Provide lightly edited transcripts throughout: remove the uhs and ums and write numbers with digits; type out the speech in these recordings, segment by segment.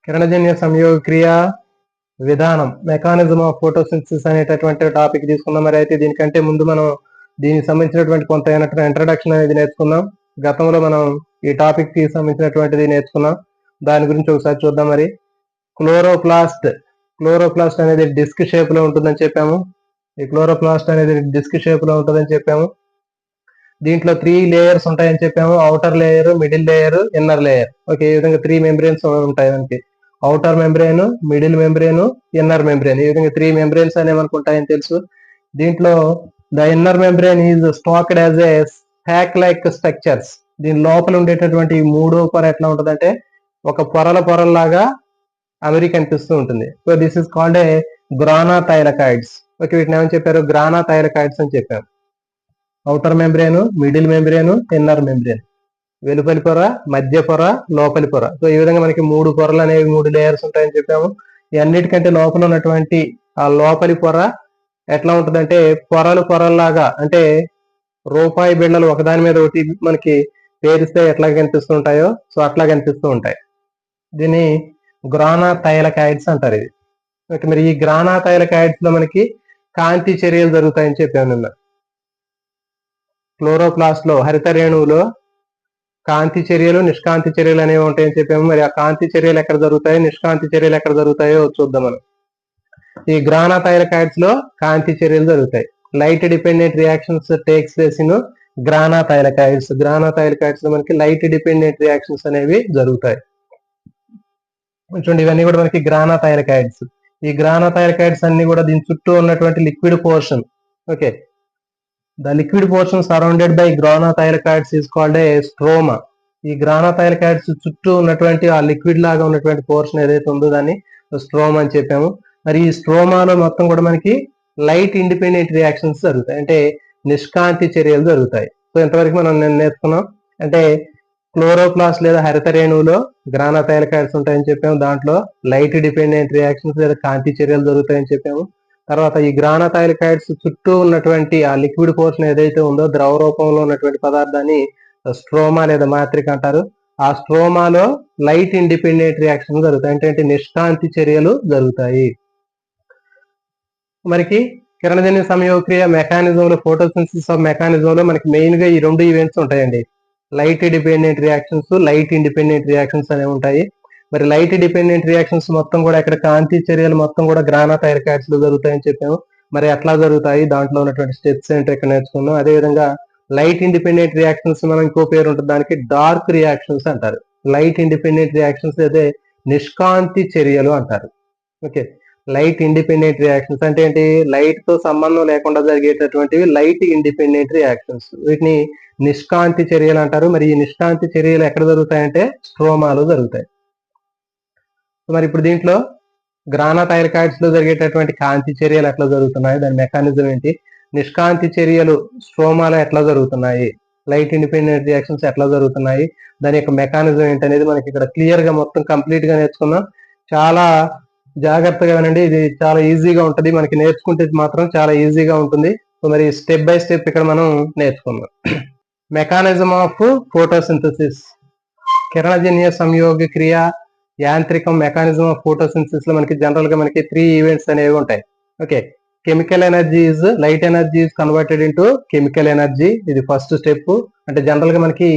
కిరణజన్య సంయోగ క్రియ విధానం, మెకానిజం ఆఫ్ ఫోటోసింథసిస్ అనేటటువంటి టాపిక్ తీసుకుందాం. మరి అయితే దీనికంటే ముందు మనం దీనికి సంబంధించినటువంటి కొంత ఇంట్రడక్షన్ అనేది నేర్చుకుందాం. గతంలో మనం ఈ టాపిక్ కి సంబంధించినటువంటిది నేర్చుకున్నాం. దాని గురించి ఒకసారి చూద్దాం. మరి క్లోరోప్లాస్ట్ అనేది డిస్క్ షేప్ లో ఉంటుందని చెప్పాము. ఈ క్లోరోప్లాస్ట్ అనేది డిస్క్ షేప్ లో ఉంటుందని చెప్పాము. దీంట్లో 3 లేయర్స్ ఉంటాయని చెప్పాము. Outer layer, middle layer, inner layer. Okay, ఈ విధంగా 3 మెంబ్రెయిన్స్ ఉంటాయి మనకి. Outer membrane, middle membrane, inner membrane. ఈ విధంగా 3 మెంబ్రెయిన్స్ అనేవి మనకు ఉంటాయని తెలుసు. దీంట్లో the inner membrane is stacked as a pack like structures. దీని లోపల ఉండేటటువంటి 3వ పొర ఎట్లా ఉంటుందంటే ఒక పొరలాగా అమరి కనిపిస్తూ ఉంటుంది. So this is called a గ్రానా thylakoids. Okay, వీటిని ఏమని చెప్పారు? గ్రానా థైలకాయిడ్స్ అని చెప్పారు. Outer membrane, middle membrane, inner membrane. వెలుపలి పొర, మధ్య పొర, లోపలి పొర. సో ఈ విధంగా మనకి 3 పొరలు అనేవి 3 లేయర్స్ ఉంటాయని చెప్పాము. ఈ అన్నిటికంటే లోపల ఉన్నటువంటి ఆ లోపలి పొర ఎట్లా ఉంటుందంటే పొరల్లాగా, అంటే రూపాయి బిళ్ళలు ఒకదాని మీద ఒకటి మనకి పేరిస్తే ఎట్లా కనిపిస్తూ ఉంటాయో సో అట్లా కనిపిస్తూ ఉంటాయి. దీన్ని గ్రానా థైలకాయిడ్స్ అంటారు. ఇది ఓకే. మరి ఈ గ్రానా థైలకాయిడ్స్ లో మనకి కాంతి చర్యలు జరుగుతాయని చెప్పాను నిన్న. క్లోరోప్లాస్ట్ లో, హరిత రేణువులో కాంతి చర్యలు, నిష్కాంతి చర్యలు అనేవి ఉంటాయని చెప్పాము. మరి ఆ కాంతి చర్యలు ఎక్కడ జరుగుతాయి, నిష్కాంతి చర్యలు ఎక్కడ జరుగుతాయో చూద్దాం మనం. ఈ గ్రానా థైలకాయిడ్స్ లో కాంతి చర్యలు జరుగుతాయి. Light dependent reactions takes place in grana thylakoids. గ్రానా thylakoids లో మనకి లైట్ డిపెండెంట్ రియాక్షన్స్ అనేవి జరుగుతాయి. చూడండి, ఇవన్నీ కూడా మనకి గ్రానా థైలకాయిడ్స్. ఈ గ్రానా థైలకాయిడ్స్ అన్ని కూడా దీని చుట్టూ ఉన్నటువంటి liquid portion. Okay, the liquid portion surrounded by గ్రానా thylakoids is called a stroma. ఈ గ్రానా థైలకాయిడ్స్ చుట్టూ ఉన్నటువంటి ఆ లిక్విడ్ లాగా ఉన్నటువంటి పోర్షన్ ఏదైతే ఉందో దాన్ని స్ట్రోమా అని చెప్పాము. మరి ఈ స్ట్రోమాలో మొత్తం కూడా మనకి లైట్ ఇండిపెండెంట్ రియాక్షన్స్ జరుగుతాయి, అంటే నిష్కాంతి చర్యలు జరుగుతాయి. సో ఇంతవరకు మనం నేర్చుకున్నాం. అంటే క్లోరోప్లాస్ట్ లేదా హరిత రేణువులో గ్రానా థైలకాయిడ్స్ ఉంటాయని చెప్పాము. దాంట్లో లైట్ డిపెండెంట్ రియాక్షన్స్ లేదా కాంతి చర్యలు జరుగుతాయని చెప్పాము. తర్వాత ఈ గ్రానా థైలకాయిడ్స్ చుట్టూ ఉన్నటువంటి ఆ లిక్విడ్ పోర్షన్ ఏదైతే ఉందో, ద్రవ రూపంలో ఉన్నటువంటి పదార్థాన్ని స్ట్రోమా లేదా మాత్రిక అంటారు. ఆ స్ట్రోమాలో లైట్ ఇండిపెండెంట్ రియాక్షన్ జరుగుతాయి, అంటే నిష్కాంతి చర్యలు జరుగుతాయి. మనకి కిరణజన్య సంయోగక్రియ మెకానిజం లో, ఫోటోసింథసిస్ ఆఫ్ మెకానిజం లో మనకి మెయిన్ గా ఈ 2 ఈవెంట్స్ ఉంటాయండి. Light dependent reactions, light independent reactions అనేవి ఉంటాయి. మరి లైట్ డిపెండెంట్ రియాక్షన్స్ మొత్తం కూడా ఇక్కడ కాంతి చర్యలు మొత్తం కూడా గ్రానా థైలకాయిడ్స్ లో జరుగుతాయని చెప్పాము. మరి ఎట్లా జరుగుతాయి, దాంట్లో ఉన్నటువంటి స్టెప్స్ ఏంటో ఇక్కడ నేర్చుకున్నాం. అదేవిధంగా లైట్ ఇండిపెండెంట్ రియాక్షన్స్ మనం ఇంకో పేరు ఉంటుంది, దానికి డార్క్ రియాక్షన్స్ అంటారు. లైట్ ఇండిపెండెంట్ రియాక్షన్స్ అయితే నిష్కాంతి చర్యలు అంటారు. ఓకే, లైట్ ఇండిపెండెంట్ రియాక్షన్స్ అంటే ఏంటి? లైట్ తో సంబంధం లేకుండా జరిగేటటువంటివి లైట్ ఇండిపెండెంట్ రియాక్షన్స్. వీటిని నిష్కాంతి చర్యలు అంటారు. మరి ఈ నిష్కాంతి చర్యలు ఎక్కడ జరుగుతాయంటే స్ట్రోమాలో జరుగుతాయి. మరి ఇప్పుడు దీంట్లో గ్రానా థైలకాయిడ్స్ లో జరిగేటటువంటి కాంతి చర్యలు ఎట్లా జరుగుతున్నాయి, దాని మెకానిజం ఏంటి, నిష్కాంతి చర్యలు స్ట్రోమాలో ఎట్లా జరుగుతున్నాయి, లైట్ ఇండిపెండెంట్ రియాక్షన్స్ ఎట్లా జరుగుతున్నాయి, దాని యొక్క మెకానిజం ఏంటి అనేది మనకి ఇక్కడ క్లియర్ గా మొత్తం కంప్లీట్ గా నేర్చుకున్నాం. చాలా జాగ్రత్తగా వినండి, ఇది చాలా ఈజీగా ఉంటుంది. మనకి నేర్చుకుంటే మాత్రం చాలా ఈజీగా ఉంటుంది. సో మరి స్టెప్ బై స్టెప్ ఇక్కడ మనం నేర్చుకుందాం. మెకానిజం ఆఫ్ ఫోటోసింథసిస్, కిరణజన్య సంయోగ క్రియ యాంత్రికం, మెకానిజం ఆఫ్ ఫోటోసింథసిస్ లో మనకి జనరల్ గా మనకి 3 ఈవెంట్స్ అనేవి ఉంటాయి. Okay, chemical energy is, light energy is converted into chemical energy. ఇది ఫస్ట్ స్టెప్. అంటే జనరల్ గా మనకి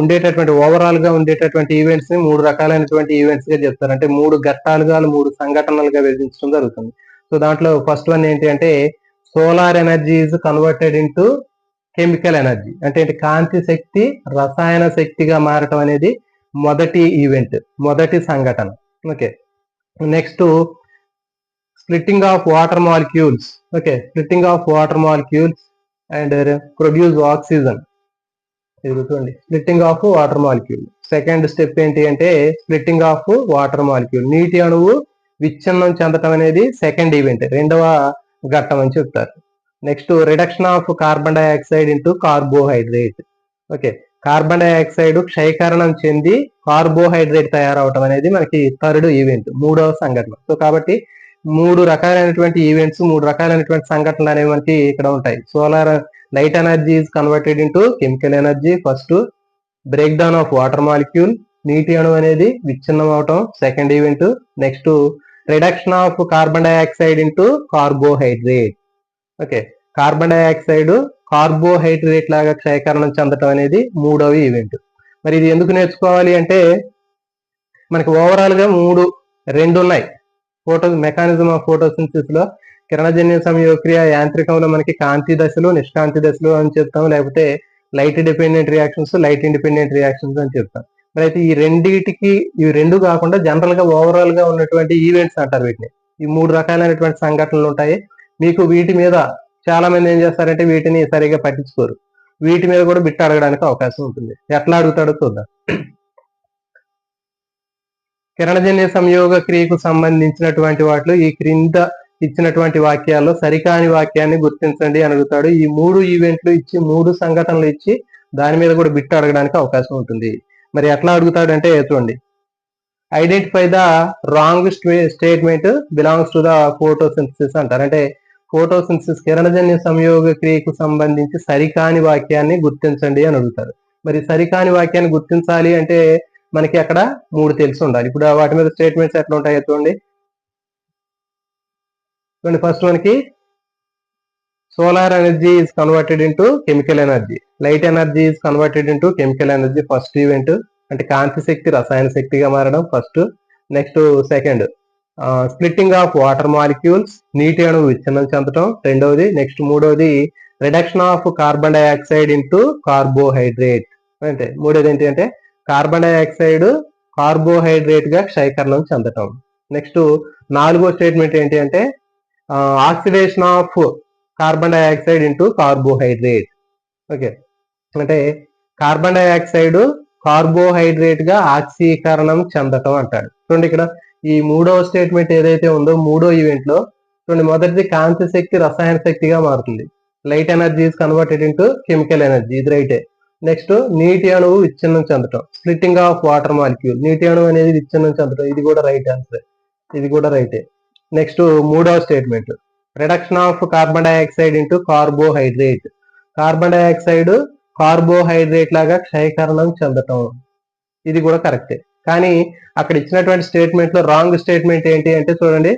ఉండేటటువంటి ఓవరాల్ గా ఉండేటటువంటి ఈవెంట్స్ ని 3 రకాలైనటువంటి ఈవెంట్స్ గా చెప్తారు. అంటే 3 ఘట్టాలుగా, 3 సంఘటనలుగా విభజించడం జరుగుతుంది. సో దాంట్లో ఫస్ట్ వన్ ఏంటి అంటే solar energy is converted into chemical energy. అంటే కాంతి శక్తి రసాయన శక్తిగా మారటం అనేది మొదటి ఈవెంట్, మొదటి సంఘటన. Okay, next splitting of water molecules. Okay, splitting of water molecules and produce oxygen. చూడండి, splitting of water molecule. Second step ఏంటి అంటే స్ప్లిట్టింగ్ ఆఫ్ వాటర్ మాలిక్యూల్, నీటి అణువు విచ్ఛిన్నం చెందటం అనేది సెకండ్ ఈవెంట్, రెండవ ఘట్టం అని చెప్తారు. Next reduction of carbon dioxide into carbohydrate. Okay, carbon dioxide క్షయకరణం చెంది కార్బోహైడ్రేట్ తయారవటం అనేది మనకి థర్డ్ ఈవెంట్, 3వ సంఘటన. సో కాబట్టి 3 రకాలైనటువంటి ఈవెంట్స్, 3 రకాలైనటువంటి సంఘటనలు అనేవి మనకి ఇక్కడ ఉంటాయి. Solar light energy is converted into chemical energy. First, breakdown of water molecule. నీటి అణువు అనేది విచ్ఛిన్నం అవటం second event. Next reduction of carbon dioxide into carbohydrate. Okay, carbon dioxide carbohydrate లాగా క్షయకరణం చెందటం అనేది మూడవ ఈవెంట్. మరి ఇది ఎందుకు నేర్చుకోవాలి అంటే మనకి ఓవరాల్ గా రెండు ఉన్నాయి. మెకానిజం ఆఫ్ ఫోటోసింథసిస్ లో కిరణజన్య సంయోగక్రియ యాంత్రికంలో మనకి కాంతి దశలు, నిష్కాంతి దశలు అని చెప్తాం, లేకపోతే light dependent reactions, light independent reactions అని చెప్తాం. మరి అయితే ఇవి రెండు కాకుండా జనరల్ గా ఓవరాల్ గా ఉన్నటువంటి ఈవెంట్స్ అంటారు వీటిని. ఈ మూడు రకాలైనటువంటి సంఘటనలు ఉంటాయి. మీకు వీటి మీద చాలా మంది ఏం చేస్తారంటే వీటిని సరిగా పట్టించుకోరు. వీటి మీద కూడా బిట్ అడగడానికి అవకాశం ఉంటుంది. ఎట్లా అడుగుతాడో చూద్దాం. కిరణజన్య సంయోగ క్రియకు సంబంధించినటువంటి వాటిలో ఈ క్రింద ఇచ్చినటువంటి వాక్యాల్లో సరికాని వాక్యాన్ని గుర్తించండి అని అడుగుతాడు. ఈ మూడు ఈవెంట్లు ఇచ్చి, మూడు సంఘటనలు ఇచ్చి దాని మీద కూడా బిట్ అడగడానికి అవకాశం ఉంటుంది. మరి ఎట్లా అడుగుతాడు అంటే చూడండి, identify the wrong statement belongs to the photosynthesis అంటారు. అంటే ఫోటోసింథసిస్ కిరణజన్య సంయోగ క్రియకు సంబంధించి సరికాని వాక్యాన్ని గుర్తించండి అని అడుగుతారు. మరి సరికాని వాక్యాన్ని గుర్తించాలి అంటే మనకి అక్కడ మూడు తెలిసి ఉండాలి. ఇప్పుడు వాటి మీద స్టేట్మెంట్స్ ఎట్లా ఉంటాయో చూడండి. ఫస్ట్ మనకి solar energy is converted into chemical energy, light energy is converted into chemical energy. First event అంటే కాంతి శక్తి రసాయన శక్తిగా మారడం first. Next second splitting of water molecules, నీటి అణువు విచ్ఛిన్నం చెందడం రెండవది. నెక్స్ట్ మూడవది reduction of carbon dioxide into carbohydrate. అంటే మూడోది ఏంటి అంటే కార్బన్ డైఆక్సైడ్ కార్బోహైడ్రేట్ గా క్షయకరణం చెందటం. నెక్స్ట్ నాలుగో స్టేట్మెంట్ ఏంటి అంటే oxidation of carbon dioxide into carbohydrate. Okay, అంటే కార్బన్ డైఆక్సైడ్ కార్బోహైడ్రేట్ గా ఆక్సీకరణం చెందటం అంటాడు. చూడండి ఇక్కడ ఈ మూడవ స్టేట్మెంట్ ఏదైతే ఉందో మూడో ఈవెంట్ లో చూడండి, మొదటిది కాంతి శక్తి రసాయన శక్తిగా మారుతుంది, light energy is converted into chemical energy, ఇది రైటే. నెక్స్ట్ నీటి అణువు విచ్ఛిన్నం చెందటం, స్ప్లిట్టింగ్ ఆఫ్ వాటర్ మాలిక్యూల్, నీటి అణువు అనేది విచ్ఛిన్నం చెందటం, ఇది కూడా రైట్ ఆన్సర్, ఇది కూడా రైటే. నెక్స్ట్ మూడవ statement reduction of carbon dioxide into carbohydrate, carbon dioxide carbohydrate లాగా క్షయకరణం చెందటం, ఇది కూడా కరెక్టే. కానీ అక్కడ ఇచ్చినటువంటి స్టేట్మెంట్ లో రాంగ్ స్టేట్మెంట్ ఏంటి అంటే చూడండి,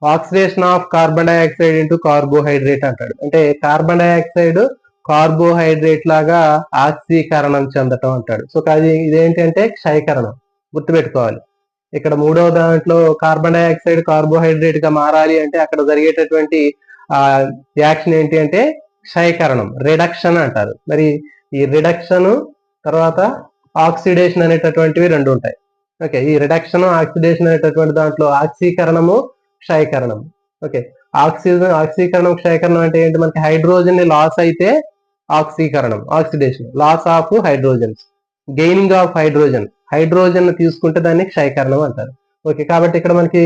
oxidation of carbon dioxide into carbohydrate అంటాడు. అంటే కార్బన్ డైఆక్సైడ్ కార్బోహైడ్రేట్ లాగా ఆక్సీకరణం చెందటం అంటాడు. సో ఇదేంటి అంటే క్షయకరణం, గుర్తుపెట్టుకోవాలి. ఇక్కడ మూడవ దాంట్లో కార్బన్ డైఆక్సైడ్ కార్బోహైడ్రేట్ గా మారాలి అంటే అక్కడ జరిగేటటువంటి యాక్షన్ ఏంటి అంటే క్షయకరణం, రిడక్షన్ అంటారు. మరి ఈ రిడక్షన్ తర్వాత ఆక్సిడేషన్ అనేటటువంటివి రెండు ఉంటాయి. ఓకే, ఈ రిడక్షన్ ఆక్సిడేషన్ అనేటటువంటి దాంట్లో ఆక్సీకరణము క్షయకరణం. ఓకే, ఆక్సీకరణం క్షయకరణం అంటే ఏంటి, మనకి హైడ్రోజన్ ని లాస్ అయితే ఆక్సీకరణం, oxidation, loss of hydrogens, gaining of hydrogen తీసుకుంటే దాన్ని క్షయకరణం అంటారు. ఓకే, కాబట్టి ఇక్కడ మనకి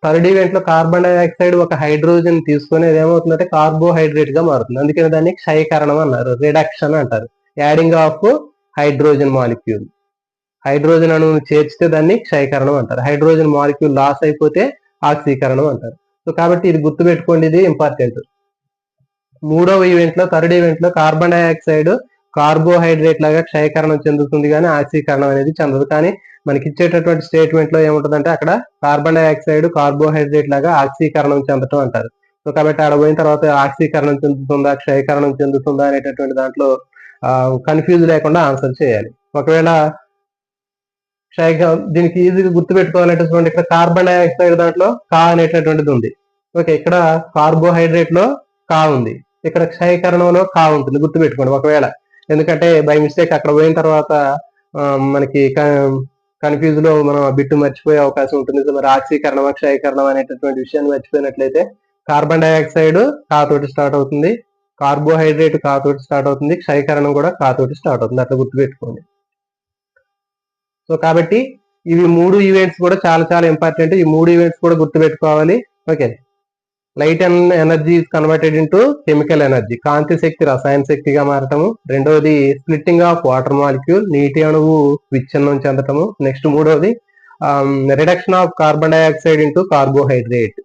థర్డ్ ఈవెంట్ లో కార్బన్ డైఆక్సైడ్ ఒక హైడ్రోజన్ తీసుకొని అది ఏమవుతుందంటే కార్బోహైడ్రేట్ గా మారుతుంది, అందుకని దాన్ని క్షయకరణం అన్నారు, రిడక్షన్ అంటారు. Adding of hydrogen molecule, hydrogen అణువును చేర్చితే దాన్ని క్షయకరణం అంటారు, హైడ్రోజన్ మాలిక్యూల్ లాస్ అయిపోతే ఆక్సీకరణం అంటారు. సో కాబట్టి ఇది గుర్తుపెట్టుకోండి, ఇది ఇంపార్టెంట్. మూడవ ఈవెంట్ లో థర్డ్ ఈవెంట్ లో కార్బన్ డైఆక్సైడ్ కార్బోహైడ్రేట్ లాగా క్షయకరణం చెందుతుంది కానీ ఆక్సీకరణం అనేది చెందదు. కానీ మనకి ఇచ్చేటటువంటి స్టేట్మెంట్ లో ఏముంటుందంటే అక్కడ కార్బన్ డైఆక్సైడ్ కార్బోహైడ్రేట్ లాగా ఆక్సీకరణం చెందటం అంటారు. సో కాబట్టి ఆడ పోయిన తర్వాత ఆక్సీకరణం చెందుతుందా క్షయకరణం చెందుతుందా అనేటటువంటి దాంట్లో కన్ఫ్యూజ్ లేకుండా ఆన్సర్ చేయాలి. ఒకవేళ దీనికి ఈజీగా గుర్తుపెట్టుకోవాలంటే చూడండి, ఇక్కడ కార్బన్ డైఆక్సైడ్ దాంట్లో కా అనేటటువంటిది ఉంది. ఓకే, ఇక్కడ కార్బోహైడ్రేట్ లో కా ఉంది, ఇక్కడ క్షయకరణంలో కా ఉంటుంది, గుర్తుపెట్టుకోండి ఒకవేళ. ఎందుకంటే బై మిస్టేక్ అక్కడ పోయిన తర్వాత మనకి కన్ఫ్యూజ్ లో మనం బిట్టు మర్చిపోయే అవకాశం ఉంటుంది. మరి ఆక్సీకరణం క్షయకరణం అనేటటువంటి విషయాన్ని మర్చిపోయినట్లయితే కార్బన్ డైఆక్సైడ్ కాతోటి స్టార్ట్ అవుతుంది, కార్బోహైడ్రేట్ కాతోటి స్టార్ట్ అవుతుంది, క్షయకరణం కూడా కాతోటి స్టార్ట్ అవుతుంది, అట్లా గుర్తుపెట్టుకోండి. సో కాబట్టి ఇవి మూడు ఈవెంట్స్ కూడా చాలా చాలా ఇంపార్టెంట్, ఈ మూడు ఈవెంట్స్ కూడా గుర్తుపెట్టుకోవాలి. Okay, light energy is converted into chemical energy, కాంతి శక్తి రసాయన శక్తిగా మారటము. రెండవది స్ప్లిట్టింగ్ ఆఫ్ వాటర్ మాలిక్యూల్, నీటి అణువు విచ్ఛిన్నం చెందటము. నెక్స్ట్ మూడవది reduction of carbon dioxide into carbohydrate.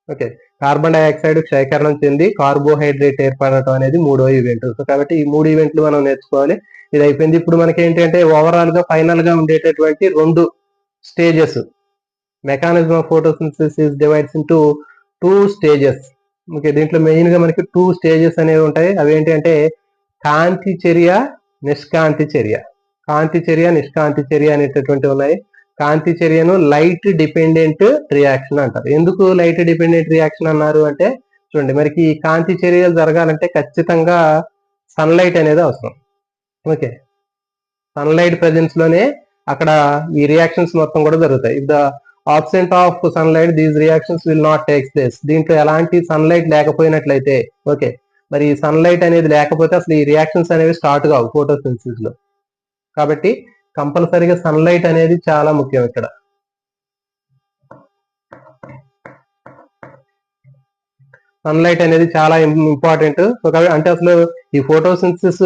Okay, carbon dioxide క్షయకరణం చెంది కార్బోహైడ్రేట్ ఏర్పడటం అనేది మూడో ఈవెంట్. సో కాబట్టి ఈ 3 ఈవెంట్లు మనం నేర్చుకోవాలి. ఇది అయిపోయింది. ఇప్పుడు మనకి ఏంటంటే ఓవరాల్ గా ఫైనల్ గా ఉండేటటువంటి 2 stages. Mechanism of photosynthesis divides into 2 stages. Okay, దీంట్లో మెయిన్ గా మనకి 2 స్టేజెస్ అనేవి ఉంటాయి. అవి ఏంటి అంటే కాంతి చర్య, నిష్కాంతి చర్య. కాంతి చర్య, నిష్కాంతి చర్య అనేటటువంటివి ఉన్నాయి. కాంతి చర్యను లైట్ డిపెండెంట్ రియాక్షన్ అంటారు. ఎందుకు లైట్ డిపెండెంట్ రియాక్షన్ అన్నారు అంటే చూడండి, మనకి ఈ కాంతి చర్యలు జరగాలంటే ఖచ్చితంగా సన్లైట్ అనేది అవసరం. ఓకే, సన్లైట్ ప్రెజెన్స్ లోనే అక్కడ ఈ రియాక్షన్స్ మొత్తం కూడా జరుగుతాయి. If the absent of sunlight these reactions will not take place. దీంట్లో ఎలాంటి సన్లైట్ లేకపోయినట్లయితే, ఓకే, మరి ఈ సన్లైట్ అనేది లేకపోతే అసలు ఈ రియాక్షన్స్ అనేవి స్టార్ట్ కావు ఫోటోసింథసిస్ లో. కాబట్టి కంపల్సరీగా సన్లైట్ అనేది చాలా ముఖ్యం ఇక్కడ. సన్లైట్ అనేది చాలా ఇంపార్టెంట్. అంటే అసలు ఈ ఫోటోసింథసిస్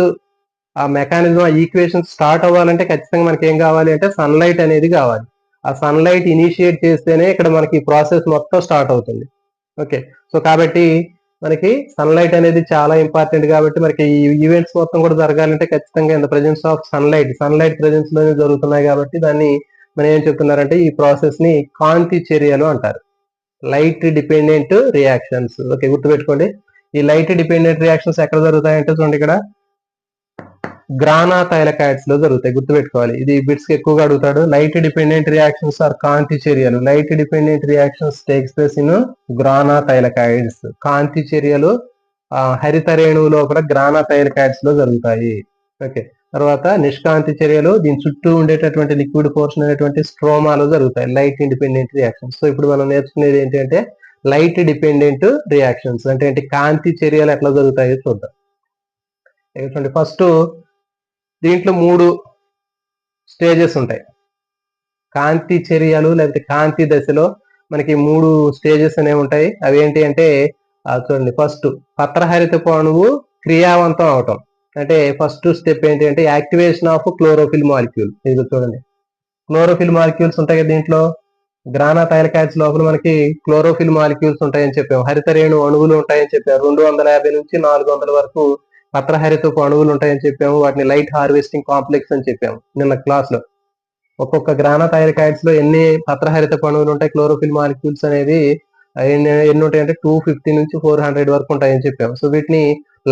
ఆ మెకానిజం, ఆ ఈక్వేషన్ స్టార్ట్ అవ్వాలంటే ఖచ్చితంగా మనకి ఏం కావాలి అంటే సన్లైట్ అనేది కావాలి. ఆ సన్లైట్ ఇనిషియేట్ చేస్తేనే ఇక్కడ మనకి ప్రాసెస్ మొత్తం స్టార్ట్ అవుతుంది. ఓకే, సో కాబట్టి మనకి సన్లైట్ అనేది చాలా ఇంపార్టెంట్. కాబట్టి మనకి ఈ ఈవెంట్స్ మొత్తం కూడా జరగాలంటే ఖచ్చితంగా in the presence of sunlight presence లోనే జరుగుతున్నాయి. కాబట్టి దాన్ని మనం ఏం చెప్తున్నారంటే ఈ ప్రాసెస్ ని కాంతి చర్యలు అంటారు, లైట్ డిపెండెంట్ రియాక్షన్స్. ఓకే, గుర్తుపెట్టుకోండి. ఈ లైట్ డిపెండెంట్ రియాక్షన్స్ ఎక్కడ జరుగుతాయంటే చూడండి, ఇక్కడ గ్రానా థైలకాయిడ్స్ లో జరుగుతాయి. గుర్తుపెట్టుకోవాలి, ఇది బిట్స్ ఎక్కువగా అడుగుతాడు. లైట్ డిపెండెంట్ రియాక్షన్స్ ఆర్ కాంతి చర్యలు. Light dependent reactions takes place in grana thylakoids. కాంతి చర్యలు హరిత రేణువు లోపల గ్రానా థైలకాయిడ్స్ లో జరుగుతాయి. ఓకే, తర్వాత నిష్కాంతి చర్యలు దీని చుట్టూ ఉండేటటువంటి లిక్విడ్ పోర్షన్ అనేటువంటి స్ట్రోమాలో జరుగుతాయి, లైట్ ఇండిపెండెంట్ రియాక్షన్స్. సో ఇప్పుడు మనం నేర్చుకునేది ఏంటంటే లైట్ డిపెండెంట్ రియాక్షన్స్ అంటే ఏంటి, కాంతి చర్యలు ఎట్లా జరుగుతాయో చూద్దాం. చూడండి, ఫస్ట్ దీంట్లో 3 స్టేజెస్ ఉంటాయి. కాంతి చర్యలు లేకపోతే కాంతి దశలో మనకి 3 స్టేజెస్ అనేవి ఉంటాయి. అవి ఏంటి అంటే చూడండి, ఫస్ట్ పత్రహరితపు అణువు క్రియావంతం అవటం. అంటే ఫస్ట్ స్టెప్ ఏంటి అంటే యాక్టివేషన్ ఆఫ్ క్లోరోఫిల్ మాలిక్యూల్. ఇది చూడండి, క్లోరోఫిల్ మాలిక్యూల్స్ ఉంటాయి కదా దీంట్లో. గ్రానా థైలకాయిడ్స్ లోపల మనకి క్లోరోఫిల్ మాలిక్యూల్స్ ఉంటాయని చెప్పాము. హరిత రేణు అణువులు ఉంటాయని చెప్పాము. 250 నుంచి 400 వరకు పత్రహరితపు అణువులు ఉంటాయని చెప్పాము. వాటిని లైట్ హార్వెస్టింగ్ కాంప్లెక్స్ అని చెప్పాము నిన్న క్లాస్ లో. ఒక్కొక్క గ్రానా థైలకాయిడ్స్ లో ఎన్ని పత్రహరితపు అణువులు ఉంటాయి, క్లోరోఫిల్ మాలిక్యూల్స్ అనేది ఎన్ని ఉంటాయంటే 250 నుంచి 400 వరకు ఉంటాయని చెప్పాము. సో వీటిని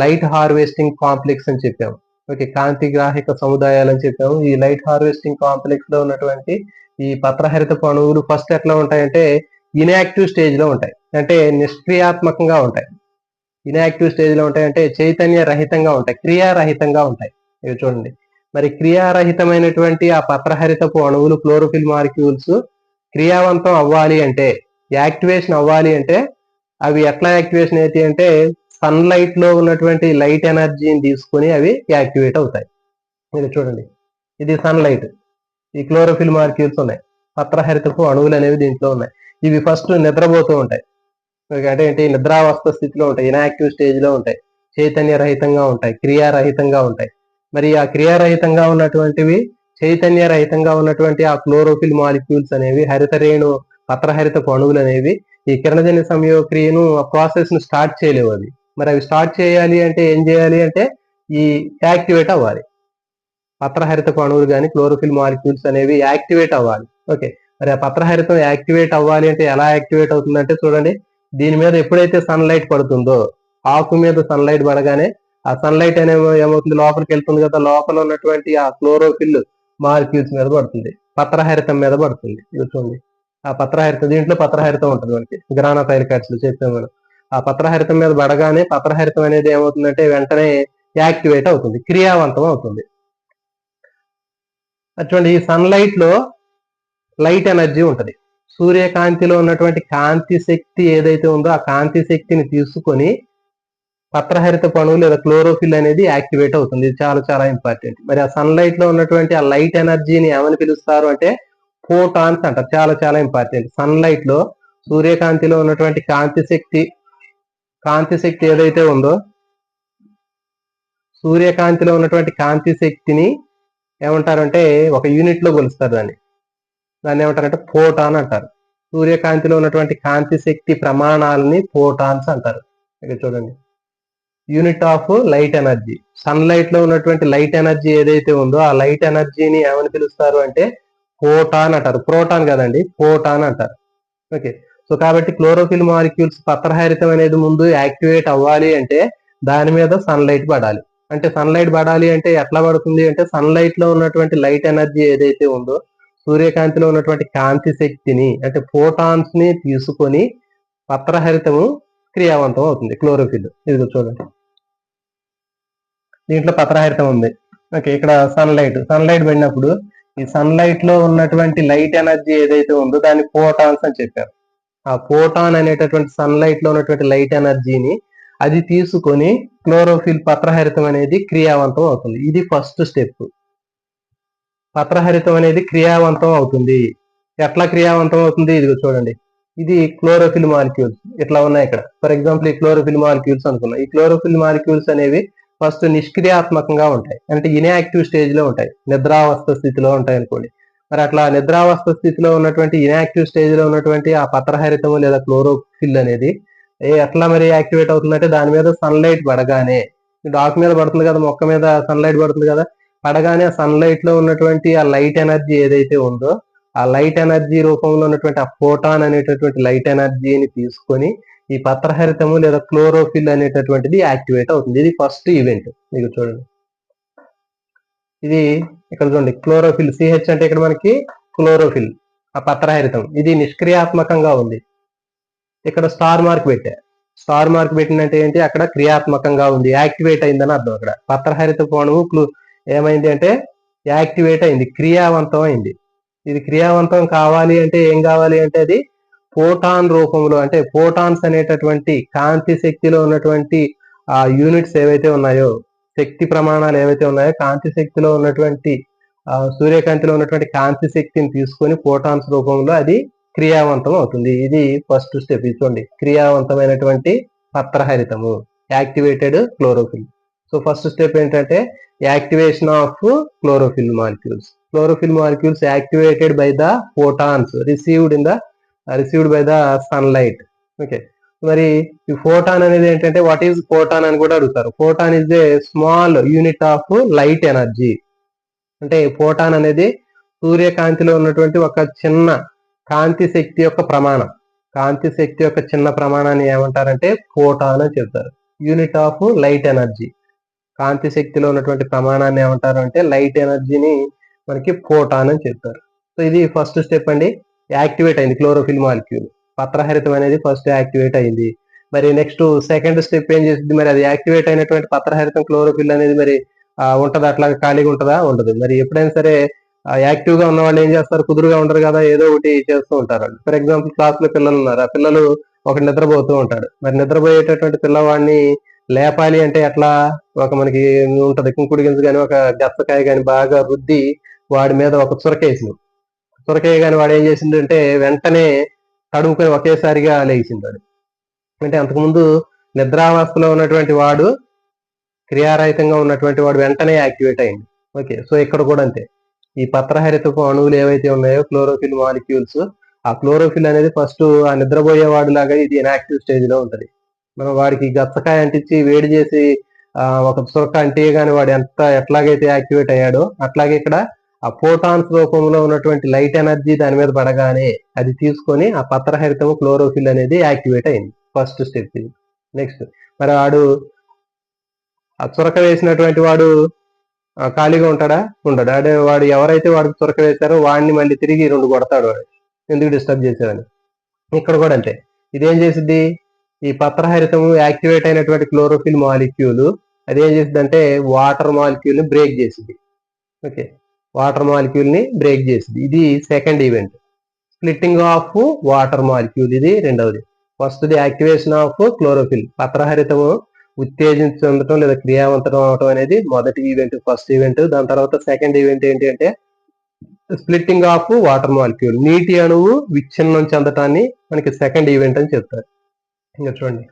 లైట్ హార్వెస్టింగ్ కాంప్లెక్స్ అని చెప్పాము. ఓకే, కాంతి గ్రాహిక సముదాయాలు అని చెప్పాము. ఈ లైట్ హార్వెస్టింగ్ కాంప్లెక్స్ లో ఉన్నటువంటి ఈ పత్రహరితపు అణువులు ఫస్ట్ ఎట్లా ఉంటాయంటే ఇన్యాక్టివ్ స్టేజ్ లో ఉంటాయి, అంటే నిష్క్రియాత్మకంగా ఉంటాయి. ఇన్యాక్టివ్ స్టేజ్ లో ఉంటాయి అంటే చైతన్య రహితంగా ఉంటాయి, క్రియారహితంగా ఉంటాయి. ఇవి చూడండి, మరి క్రియారహితమైనటువంటి ఆ పత్రహరితపు అణువులు క్లోరోఫిల్ మాలిక్యూల్స్ క్రియావంతం అవ్వాలి అంటే, యాక్టివేషన్ అవ్వాలి అంటే అవి ఎట్లా యాక్టివేషన్ అయితే అంటే సన్లైట్ లో ఉన్నటువంటి లైట్ ఎనర్జీని తీసుకుని అవి యాక్టివేట్ అవుతాయి. ఇది చూడండి, ఇది సన్లైట్, ఈ క్లోరోఫిల్ మాలిక్యూల్స్ ఉన్నాయి, పత్రహరితపు అణువులు అనేవి దీంట్లో ఉన్నాయి. ఇవి ఫస్ట్ నిద్రపోతూ ఉంటాయి. అంటే ఏంటి, నిద్రావస్థ స్థితిలో ఉంటాయి, ఇన్యాక్టివ్ స్టేజ్ లో ఉంటాయి, చైతన్య రహితంగా ఉంటాయి, క్రియారహితంగా ఉంటాయి. మరి ఆ క్రియారహితంగా ఉన్నటువంటివి, చైతన్య రహితంగా ఉన్నటువంటి ఆ క్లోరోఫిల్ మాలిక్యూల్స్ అనేవి హరిత రేణు పత్రహరితపు అణువులు అనేవి ఈ కిరణజన్య సంయోగక్రియను ఆ ప్రాసెస్ ను స్టార్ట్ చేయలేవు. అవి మరి అవి స్టార్ట్ చేయాలి అంటే ఏం చేయాలి అంటే ఈ యాక్టివేట్ అవ్వాలి. పత్రహరితపు అణువులు కానీ క్లోరోఫిల్ మాలిక్యూల్స్ అనేవి యాక్టివేట్ అవ్వాలి. ఓకే, మరి ఆ పత్రహరితం యాక్టివేట్ అవ్వాలి అంటే ఎలా యాక్టివేట్ అవుతుందంటే చూడండి, దీని మీద ఎప్పుడైతే సన్లైట్ పడుతుందో, ఆకు మీద సన్లైట్ పడగానే ఆ సన్లైట్ అనేవి ఏమవుతుంది, లోపలికి వెళ్తుంది కదా, లోపల ఉన్నటువంటి ఆ క్లోరోఫిల్ మాలిక్యూల్స్ మీద పడుతుంది, పత్రహరితం మీద పడుతుంది. ఇది చూడండి, ఆ పత్రహరితం, దీంట్లో పత్రహరితం ఉంటుంది మనకి, గ్రానా థైలకాయిడ్స్ లో చెప్పాము మనం. ఆ పత్రహరితం మీద పడగానే పత్రహరితం అనేది ఏమవుతుందంటే వెంటనే యాక్టివేట్ అవుతుంది, క్రియావంతం అవుతుంది. అటువంటి ఈ సన్లైట్ లో లైట్ ఎనర్జీ ఉంటుంది. సూర్యకాంతిలో ఉన్నటువంటి కాంతి శక్తి ఏదైతే ఉందో ఆ కాంతి శక్తిని తీసుకొని పత్రహరిత అణువు లేదా క్లోరోఫిల్ అనేది యాక్టివేట్ అవుతుంది. ఇది చాలా చాలా ఇంపార్టెంట్. మరి ఆ సన్లైట్ లో ఉన్నటువంటి ఆ లైట్ ఎనర్జీని ఏమని పిలుస్తారు అంటే ఫోటాన్స్ అంటారు. చాలా చాలా ఇంపార్టెంట్. సన్లైట్ లో సూర్యకాంతిలో ఉన్నటువంటి కాంతి శక్తి ఏదైతే ఉందో, సూర్యకాంతిలో ఉన్నటువంటి కాంతి శక్తిని ఏమంటారంటే ఒక యూనిట్ లో కొలుస్తారు. దాన్ని ఏమంటారంటే ఫోటాన్ అంటారు. సూర్యకాంతిలో ఉన్నటువంటి కాంతి శక్తి ప్రమాణాలని ఫోటాన్స్ అంటారు. ఇక్కడ చూడండి, unit of light energy. Sun light లో ఉన్నటువంటి లైట్ ఎనర్జీ ఏదైతే ఉందో ఆ లైట్ ఎనర్జీని ఏమని పిలుస్తారు అంటే ఫోటాన్ అంటారు. ప్రోటాన్ కదండి, ఫోటాన్ అంటారు. ఓకే, సో కాబట్టి క్లోరోఫిల్ మాలిక్యూల్స్ పత్రహరితం అనేది ముందు యాక్టివేట్ అవ్వాలి అంటే దాని మీద సన్ లైట్ పడాలి. అంటే సన్ లైట్ పడాలి అంటే ఎట్లా పడుతుంది అంటే సన్ లైట్ లో ఉన్నటువంటి లైట్ ఎనర్జీ ఏదైతే ఉందో సూర్యకాంతిలో ఉన్నటువంటి కాంతి శక్తిని అంటే ఫోటాన్స్ ని తీసుకొని పత్రహరితము క్రియావంతం అవుతుంది. క్లోరోఫిల్ ఇది చూడండి, దీంట్లో పత్రహరితం ఉంది. ఓకే, ఇక్కడ సన్ లైట్ పడినప్పుడు ఈ సన్ లైట్ లో ఉన్నటువంటి లైట్ ఎనర్జీ ఏదైతే ఉందో దాన్ని ఫోటాన్స్ అని చెప్పారు. ఆ ఫోటాన్ అనేటటువంటి సన్ లైట్ లో ఉన్నటువంటి లైట్ ఎనర్జీని అది తీసుకొని క్లోరోఫిల్ పత్రహరితం అనేది క్రియావంతం అవుతుంది. ఇది ఫస్ట్ స్టెప్. పత్రహరితం అనేది క్రియావంతం అవుతుంది. ఎట్లా క్రియావంతం అవుతుంది ఇదిగో చూడండి, ఇది క్లోరోఫిల్ మాలిక్యూల్స్ ఇట్లా ఉన్నాయి ఇక్కడ. ఫర్ ఎగ్జాంపుల్ ఈ క్లోరోఫిల్ మాలిక్యూల్స్ అనుకున్నాం. ఈ క్లోరోఫిల్ మాలిక్యూల్స్ అనేవి ఫస్ట్ నిష్క్రియాత్మకంగా ఉంటాయి, అంటే ఇన్యాక్టివ్ స్టేజ్ లో ఉంటాయి, నిద్రావస్థ స్థితిలో ఉంటాయి అనుకోండి. మరి అట్లా నిద్రావస్థ స్థితిలో ఉన్నటువంటి ఇన్యాక్టివ్ స్టేజ్ లో ఉన్నటువంటి ఆ పత్రహరితము లేదా క్లోరోఫిల్ అనేది ఎట్లా మరి యాక్టివేట్ అవుతుందంటే దాని మీద సన్లైట్ పడగానే, డాక్ మీద పడుతుంది కదా, మొక్క మీద సన్లైట్ పడుతుంది కదా, పడగానే ఆ సన్లైట్ లో ఉన్నటువంటి ఆ లైట్ ఎనర్జీ ఏదైతే ఉందో ఆ లైట్ ఎనర్జీ రూపంలో ఉన్నటువంటి ఆ ఫోటాన్ అనేటటువంటి లైట్ ఎనర్జీని తీసుకొని ఈ పత్రహరితము లేదా క్లోరోఫిల్ అనేటటువంటిది యాక్టివేట్ అవుతుంది. ఇది ఫస్ట్ ఈవెంట్. మీకు చూడండి, ఇది ఇక్కడ చూడండి క్లోరోఫిల్, సిహెచ్ అంటే ఇక్కడ మనకి క్లోరోఫిల్ ఆ పత్రహరితం ఇది నిష్క్రియాత్మకంగా ఉంది. ఇక్కడ స్టార్ మార్క్ పెట్టా. స్టార్ మార్క్ పెట్టినంటే ఏంటి, అక్కడ క్రియాత్మకంగా ఉంది, యాక్టివేట్ అయిందని అర్థం. అక్కడ పత్రహరిత అణువు ఏమైంది అంటే యాక్టివేట్ అయింది, క్రియావంతం అయింది. ఇది క్రియావంతం కావాలి అంటే ఏం కావాలి అంటే అది ఫోటాన్ రూపంలో, అంటే ఫోటాన్స్ అనేటటువంటి కాంతి శక్తిలో ఉన్నటువంటి ఆ యూనిట్స్ ఏవైతే ఉన్నాయో, శక్తి ప్రమాణాలు ఏవైతే ఉన్నాయో, కాంతి శక్తిలో ఉన్నటువంటి సూర్యకాంతిలో ఉన్నటువంటి కాంతి శక్తిని తీసుకొని ఫోటాన్స్ రూపంలో అది క్రియావంతం అవుతుంది. ఇది ఫస్ట్ స్టెప్. చూడండి, క్రియావంతమైనటువంటి పత్రహరితము, activated chlorophyll. So first step ఏంటంటే activation of chlorophyll molecules. Chlorophyll molecules activated by the photons received by the sunlight. Okay, మరి ఈ ఫోటాన్ అనేది ఏంటంటే వాట్ ఈజ్ ఫోటాన్ అని కూడా అడుగుతారు. Photon is a small unit of light energy. అంటే photon అనేది సూర్యకాంతిలో ఉన్నటువంటి ఒక చిన్న కాంతి శక్తి యొక్క ప్రమాణం. కాంతి శక్తి యొక్క చిన్న ప్రమాణాన్ని ఏమంటారంటే ఫోటాన్ అని చెప్తారు. యూనిట్ ఆఫ్ లైట్ ఎనర్జీ, కాంతి శక్తిలో ఉన్నటువంటి ప్రమాణాన్ని ఏమంటారు అంటే లైట్ ఎనర్జీని మనకి ఫోటాన్ అని చెప్తారు. సో ఇది ఫస్ట్ స్టెప్ అండి, యాక్టివేట్ అయింది క్లోరోఫిల్ మాలిక్యూల్. పత్రహరితం అనేది ఫస్ట్ యాక్టివేట్ అయింది. మరి నెక్స్ట్ సెకండ్ స్టెప్ ఏం చేస్తుంది, మరి అది యాక్టివేట్ అయినటువంటి పత్రహరితం క్లోరోఫిల్ అనేది మరి ఉంటదా, అట్లా ఖాళీగా ఉంటుందా? ఉండదు. మరి ఎప్పుడైనా సరే యాక్టివ్ గా ఉన్న వాళ్ళు ఏం చేస్తారు, కుదురుగా ఉండరు కదా, ఏదో ఒకటి చేస్తూ ఉంటారు. ఫర్ ఎగ్జాంపుల్ క్లాస్ లో పిల్లలు ఉన్నారు, ఆ పిల్లలు ఒకటి నిద్రపోతూ ఉంటాడు. మరి నిద్రపోయేటటువంటి పిల్లవాడిని లేపాలి అంటే ఎట్లా, ఒక మనకి ఉంటది కుంకుడు గింజ కానీ ఒక గచ్చకాయ కానీ బాగా రుద్ది వాడి మీద ఒక చురకేసింది. చురకాయ కానీ వాడు ఏం చేసిందంటే వెంటనే తడుముకొని ఒకేసారిగా లేచిందాడు. అంటే అంతకుముందు నిద్రావస్థలో ఉన్నటువంటి వాడు, క్రియారహితంగా ఉన్నటువంటి వాడు వెంటనే యాక్టివేట్ అయింది. ఓకే, సో ఇక్కడ కూడా అంతే. ఈ పత్రహరితపు అణువులు ఏవైతే ఉన్నాయో క్లోరోఫిల్ మాలిక్యూల్స్, ఆ క్లోరోఫిల్ అనేది ఫస్ట్ ఆ నిద్రపోయేవాడు లాగా ఇది ఇన్యాక్టివ్ స్టేజ్ లో ఉంటది. మనం వాడికి గచ్చకాయ అంటించి వేడి చేసి ఒక చురక అంటే గాని వాడు ఎట్లాగైతే యాక్టివేట్ అయ్యాడో అట్లాగే ఇక్కడ ఆ ఫోటాన్స్ రూపంలో ఉన్నటువంటి లైట్ ఎనర్జీ దాని మీద పడగానే అది తీసుకొని ఆ పత్రహరితము క్లోరోఫిల్ అనేది యాక్టివేట్ అయింది. ఫస్ట్ స్టెప్ ఇది. నెక్స్ట్ మరి వాడు ఆ చురక వేసినటువంటి వాడు ఖాళీగా ఉంటాడా? ఉండడు. అదే వాడు ఎవరైతే వాడికి చురక వేశారో వాడిని మళ్ళీ తిరిగి 2 కొడతాడు, వాడు ఎందుకు డిస్టర్బ్ చేశారని. ఇక్కడ కూడా అంతే. ఇదేం చేసిద్ది, ఈ పత్రహరితము యాక్టివేట్ అయినటువంటి క్లోరోఫిల్ మాలిక్యూల్ అదేం చేసింది అంటే వాటర్ మాలిక్యూల్ ని బ్రేక్ చేసింది. ఓకే, వాటర్ మాలిక్యూల్ ని బ్రేక్ చేసింది. ఇది second event, splitting of water molecule. ఇది రెండవది. First the activation of chlorophyll, పత్రహరితము ఉత్తేజించడం లేదా క్రియావంతం అవడం అనేది మొదటి ఈవెంట్, ఫస్ట్ ఈవెంట్. దాని తర్వాత సెకండ్ ఈవెంట్ ఏంటి అంటే స్ప్లిట్టింగ్ ఆఫ్ వాటర్ మాలిక్యూల్, నీటి అణువు విచ్ఛిన్నం చెందటాన్ని మనకి సెకండ్ ఈవెంట్ అని చెప్తారు. ఇంకా చూడండి,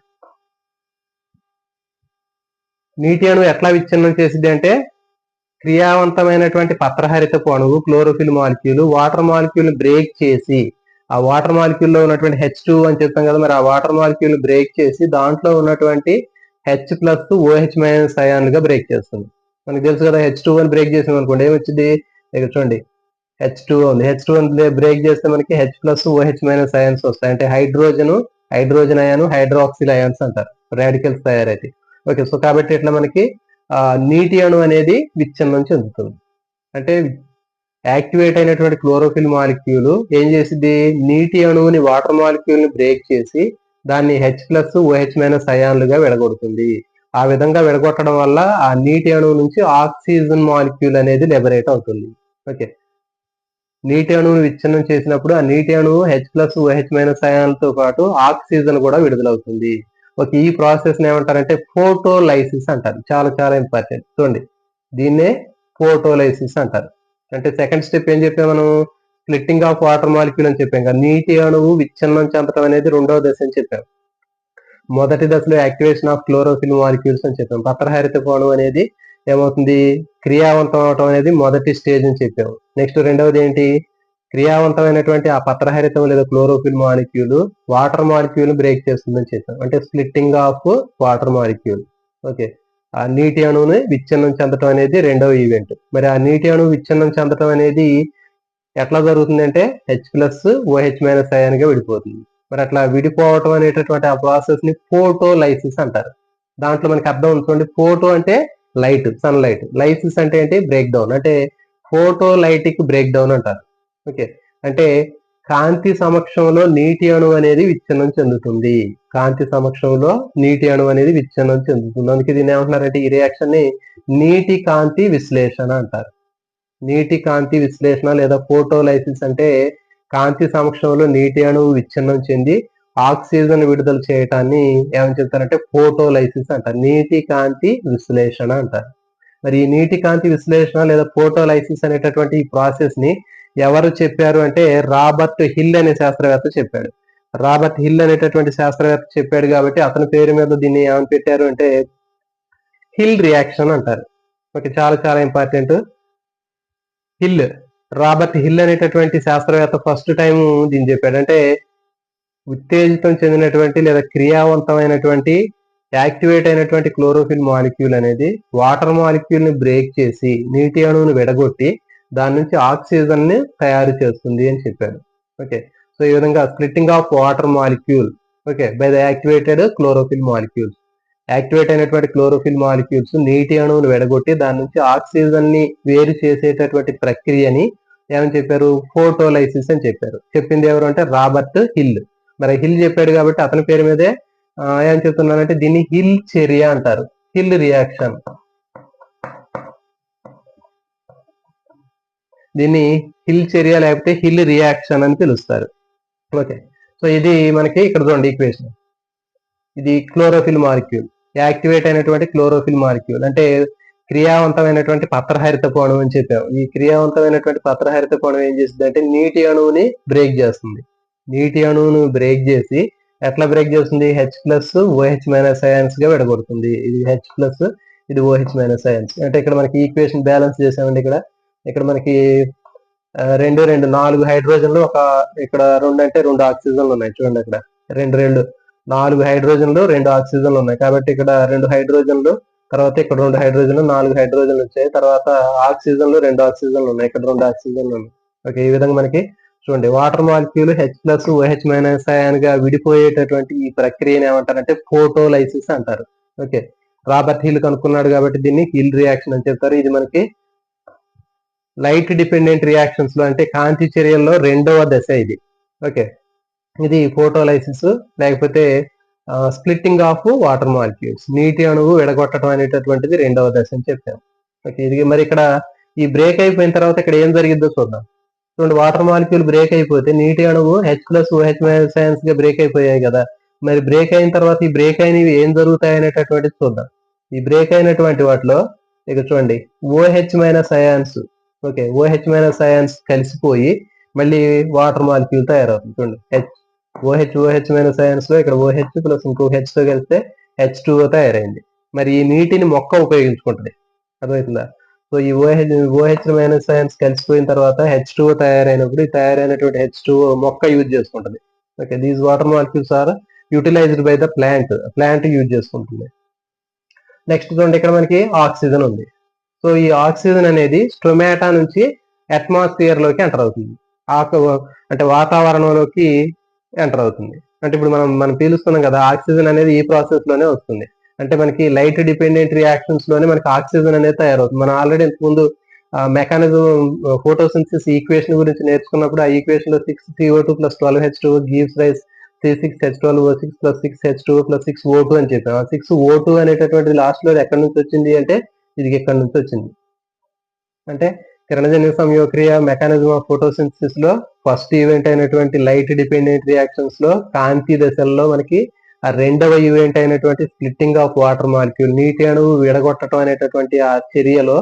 నీటి అణువు ఎట్లా విచ్ఛిన్నం చేసింది అంటే క్రియావంతమైనటువంటి పత్రహరితపు అణువు chlorophyll molecule water molecule break చేసి ఆ వాటర్ మాలిక్యూల్ లో ఉన్నటువంటి H2 అని చెప్పాం కదా, మరి ఆ వాటర్ మాలిక్యూల్ బ్రేక్ చేసి దాంట్లో ఉన్నటువంటి H ప్లస్ OH మైనస్ అయాన్లుగా బ్రేక్ చేస్తుంది. మనకు తెలుసు కదా, H2 అని బ్రేక్ చేసాం అనుకోండి ఏమొచ్చింది, ఇక్కడ చూడండి H2 ఉంది. H2 బ్రేక్ చేస్తే మనకి H plus OH minus ions వస్తాయి. అంటే హైడ్రోజన్ అయాను, హైడ్రాక్సిల్ అయాన్స్ అంటారు, రాడికల్స్ తయారైతే. ఓకే, సో కాబట్టి ఇట్లా మనకి నీటి అణు అనేది విచ్ఛిన్నం చెందుతుంది. అంటే యాక్టివేట్ అయినటువంటి క్లోరోఫిల్ మాలిక్యూల్ ఏం చేసింది, నీటి అణువుని వాటర్ మాలిక్యూల్ ని బ్రేక్ చేసి దాన్ని H ప్లస్ OH మైనస్ అయాన్లుగా విడగొడుతుంది. ఆ విధంగా విడగొట్టడం వల్ల ఆ నీటి అణువు నుంచి ఆక్సిజన్ మాలిక్యూల్ అనేది లిబరేట్ అవుతుంది. ఓకే, నీటి అణువును విచ్ఛిన్నం చేసినప్పుడు ఆ నీటి అణువు H ప్లస్ OH మైనస్ అయాన్లతో పాటు ఆక్సిజన్ కూడా విడుదలవుతుంది. ఓకే, ఈ ప్రాసెస్ ఏమంటారంటే ఫోటోలైసిస్ అంటారు. చాలా చాలా ఇంపార్టెంట్. చూడండి, దీన్నే ఫోటోలైసిస్ అంటారు. అంటే సెకండ్ స్టెప్ ఏం చెప్పాం మనం, స్ప్లిట్టింగ్ ఆఫ్ వాటర్ మాలిక్యూల్ అని చెప్పాం కదా, నీటి అణువు విచ్ఛిన్నం చెందడం అనేది రెండవ దశ అని చెప్పాం. మొదటి దశలో యాక్టివేషన్ ఆఫ్ క్లోరోఫిల్ మాలిక్యూల్స్ అని చెప్పాం. పత్రహరిత అణువు అనేది ఏమవుతుంది, క్రియావంతం అవటం అనేది మొదటి స్టేజ్ అని చెప్పాము. నెక్స్ట్ రెండవది ఏంటి, క్రియావంతమైనటువంటి ఆ పత్రహరితం లేదా chlorophyll molecule water molecule break చేస్తుందని చెప్పాం. అంటే splitting of water molecule. Okay, ఆ నీటి అణువుని విచ్ఛిన్నం చెందడం అనేది రెండవ ఈవెంట్. మరి ఆ నీటి అణువు విచ్ఛిన్నం చెందడం అనేది ఎట్లా జరుగుతుంది అంటే H ప్లస్ OH మైనస్ అయాన్గా విడిపోతుంది. మరి అట్లా విడిపోవటం అనేటటువంటి ఆ ప్రాసెస్ ని ఫోటోలైసిస్ అంటారు. దాంట్లో మనకి అర్థం ఉంటుంది, ఫోటో అంటే లైట్, సన్ లైట్, లైసిస్ అంటే ఏంటి, బ్రేక్ డౌన్, అంటే ఫోటోలైటిక్ బ్రేక్ డౌన్ అంటారు. ఓకే, అంటే కాంతి సమక్షంలో నీటి అణువు అనేది విచ్ఛిన్నం చెందుతుంది. కాంతి సమక్షంలో నీటి అణువు అనేది విచ్ఛిన్నం చెందుతుంది. అందుకే దీన్ని ఏమంటున్నారంటే ఈ రియాక్షన్ ని నీటి కాంతి విశ్లేషణ అంటారు. నీటి కాంతి విశ్లేషణ లేదా ఫోటోలైసిస్ అంటే కాంతి సమక్షంలో నీటి అణువు విచ్ఛిన్నం చెంది ఆక్సిజన్ విడుదల చేయటాన్ని ఏమని చెప్తారంటే ఫోటోలైసిస్ అంటారు. నీటి కాంతి విశ్లేషణ అంటారు. మరి ఈ నీటి కాంతి విశ్లేషణ లేదా ఫోటోలైసిస్ అనేటటువంటి ఈ ప్రాసెస్ ని ఎవరు చెప్పారు అంటే రాబర్ట్ హిల్ అనే శాస్త్రవేత్త చెప్పాడు. రాబర్ట్ హిల్ అనేటటువంటి శాస్త్రవేత్త చెప్పాడు కాబట్టి అతని పేరు మీద దీన్ని ఏమని పెట్టారు అంటే హిల్ రియాక్షన్ అంటారు. ఓకే, చాలా చాలా ఇంపార్టెంట్. హిల్, రాబర్ట్ హిల్ అనేటటువంటి శాస్త్రవేత్త ఫస్ట్ టైం దీన్ని చెప్పాడు. అంటే ఉత్తేజితం చెందినటువంటి లేదా క్రియావంతమైనటువంటి యాక్టివేట్ అయినటువంటి క్లోరోఫిల్ మాలిక్యూల్ అనేది వాటర్ మాలిక్యూల్ ని బ్రేక్ చేసి నీటి అణువును విడగొట్టి దాని నుంచి ఆక్సిజన్ ని తయారు చేస్తుంది అని చెప్పాడు. ఓకే, సో ఈ విధంగా splitting of water molecule okay by the activated chlorophyll molecules, activate అయినటువంటి క్లోరోఫిల్ మాలిక్యూల్స్ నీటి అణువును విడగొట్టి దాని నుంచి ఆక్సిజన్ ని వేరు చేసేటటువంటి ప్రక్రియని ఏమని చెప్పారు, ఫోటోలైసిస్ అని చెప్పారు. చెప్పింది ఎవరు అంటే రాబర్ట్ హిల్. మరి హిల్ చెప్పాడు కాబట్టి అతని పేరు మీదే ఏం చెప్తున్నానంటే దీన్ని హిల్ చర్య అంటారు, హిల్ రియాక్షన్. దీన్ని హిల్ చర్య లేకపోతే హిల్ రియాక్షన్ అని పిలుస్తారు. ఓకే, సో ఇది మనకి ఇక్కడ చూడండి ఈక్వేషన్. ఇది క్లోరోఫిల్ మాలిక్యూల్, యాక్టివేట్ అయినటువంటి క్లోరోఫిల్ మాలిక్యూల్ అంటే క్రియావంతమైనటువంటి పత్రహరిత అణువు అని చెప్పాము. ఈ క్రియావంతమైనటువంటి పత్రహరిత అణువు ఏం చేస్తుంది అంటే నీటి అణువుని బ్రేక్ చేస్తుంది. నీటి అణువును బ్రేక్ చేసి ఎట్లా బ్రేక్ చేస్తుంది, H plus OH minus ions గా విడగొడుతుంది. ఇది H ప్లస్, ఇది OH మైనస్ అయాన్స్. అంటే ఇక్కడ మనకి ఈక్వేషన్ బ్యాలెన్స్ చేసామండి. ఇక్కడ మనకి రెండు 4 హైడ్రోజన్లు, ఇక్కడ 2 అంటే 2 ఆక్సిజన్లు ఉన్నాయి. చూడండి అక్కడ 2 4 హైడ్రోజన్లు 2 ఆక్సిజన్లు ఉన్నాయి. కాబట్టి ఇక్కడ 2 హైడ్రోజన్లు, తర్వాత ఇక్కడ 2 హైడ్రోజన్లు, 4 హైడ్రోజన్లు వచ్చాయి. తర్వాత ఆక్సిజన్లు 2 ఆక్సిజన్లు ఉన్నాయి, ఇక్కడ 2 ఆక్సిజన్లు ఉన్నాయి. ఓకే, ఈ విధంగా మనకి చూడండి water molecule H plus OH minus ion గా విడిపోయేటటువంటి ఈ ప్రక్రియను ఏమంటారంటే ఫోటోలైసిస్ అంటారు. ఓకే, రాబర్ట్ హిల్ కనుక్కున్నాడు కాబట్టి దీన్ని హిల్ రియాక్షన్ అని చెప్తారు. ఇది మనకి లైట్ డిపెండెంట్ రియాక్షన్స్ లో అంటే కాంతి చర్యల్లో రెండవ దశ ఇది. ఓకే, ఇది ఫోటోలైసిస్ లేకపోతే స్ప్లిట్టింగ్ ఆఫ్ వాటర్ మాలిక్యూల్స్, నీటి అణువు విడగొట్టడం అనేటటువంటిది రెండవ దశ అని చెప్పాము. ఓకే, ఇది మరి ఇక్కడ ఈ బ్రేక్ అయిపోయిన తర్వాత ఇక్కడ ఏం జరిగిద్దో చూద్దాం. చూడండి, వాటర్ మాలిక్యూల్ బ్రేక్ అయిపోతే నీటి అణువు H plus OH minus ions గా బ్రేక్ అయిపోయాయి కదా. మరి బ్రేక్ అయిన తర్వాత ఈ బ్రేక్ అయినవి ఏం జరుగుతాయి అనేటటువంటిది చూద్దాం. ఈ బ్రేక్ అయినటువంటి వాటిలో ఇక చూడండి OH minus ions, okay OH minus ions కలిసిపోయి మళ్ళీ వాటర్ మాలిక్యూల్ తయారవుతుంది. చూడండి OH మైనస్ అయాన్స్ లో ఇక్కడ OH ప్లస్ ఇంకో H తో కలిస్తే H2O తయారైంది. మరి ఈ నీటిని మొక్క ఉపయోగించుకుంటుంది, అర్థమవుతుందా. సో ఈ OH మైనస్ అయాన్స్ కలిసిపోయిన తర్వాత H2O తయారైనప్పుడు ఈ తయారైనటువంటి H2O మొక్క యూజ్ చేసుకుంటుంది. Okay, these water molecules are utilized by the plant use చేసుకుంటుంది. నెక్స్ట్ చూడండి, ఇక్కడ మనకి ఆక్సిజన్ ఉంది. సో ఈ ఆక్సిజన్ అనేది స్టొమాటా నుంచి అట్మాస్ఫియర్ లోకి ఎంటర్ అవుతుంది, అంటే వాతావరణంలోకి ఎంటర్ అవుతుంది. అంటే ఇప్పుడు మనం పీలుస్తున్నాం కదా, ఆక్సిజన్ అనేది ఈ ప్రాసెస్ లోనే వస్తుంది. అంటే మనకి లైట్ డిపెండెంట్ రియాక్షన్స్ లోనే మనకి ఆక్సిజన్ అనేది తయారవుతుంది. మనం ఆల్రెడీ ఇంతకుముందు మెకానిజం ఫోటోసింథసిస్ ఈక్వేషన్ గురించి నేర్చుకున్నప్పుడు ఆ ఈక్వేషన్ లో 6CO2 + 12H2O gives rise 36H12O6 + 6H2O + 6O2 అని చెప్పాం. ఆ 6O2 అనేటటువంటి లాస్ట్ లో ఎక్కడి నుంచి వచ్చింది అంటే ఇది ఇక్కడ నుంచి వచ్చింది. అంటే కిరణజన్య సంయోగక్రియ మెకానిజం ఆఫ్ ఫోటోసింథసిస్ లో ఫస్ట్ ఈవెంట్ అయినటువంటి లైట్ డిపెండెంట్ రియాక్షన్స్ లో కాంతి దశల్లో మనకి ఆ రెండవ ఈవెంట్ అయినటువంటి స్ప్లిట్టింగ్ ఆఫ్ వాటర్ మాలిక్యూల్, నీటి అణువు విడగొట్టడం అనేటటువంటి ఆ చర్యలో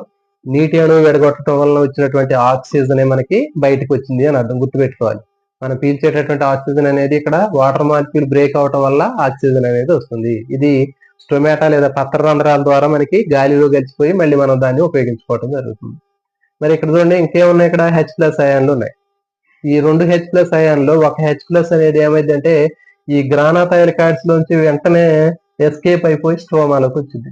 నీటి అణువు విడగొట్టడం వల్ల వచ్చినటువంటి ఆక్సిజన్ మనకి బయటకు వచ్చింది అని అర్థం, గుర్తుపెట్టుకోవాలి. మనం పీల్చేటటువంటి ఆక్సిజన్ అనేది ఇక్కడ వాటర్ మాలిక్యూల్ బ్రేక్ అవటం వల్ల ఆక్సిజన్ అనేది వస్తుంది. ఇది స్టొమాటా లేదా పత్ర రంధ్రాల ద్వారా మనకి గాలిలో కలిసిపోయి మళ్ళీ మనం దాన్ని ఉపయోగించుకోవడం జరుగుతుంది. మరి ఇక్కడ చూడండి, ఇంకేమున్నాయి, ఇక్కడ H+ అయాన్లు ఉన్నాయి. ఈ 2 H+ అయాన్లో ఒక H+ అనేది ఏమైందంటే ఈ గ్రానాథైల్ కార్డ్స్ లోంచి వెంటనే ఎస్కేప్ అయిపోయి స్ట్రోమాలోకి వచ్చింది.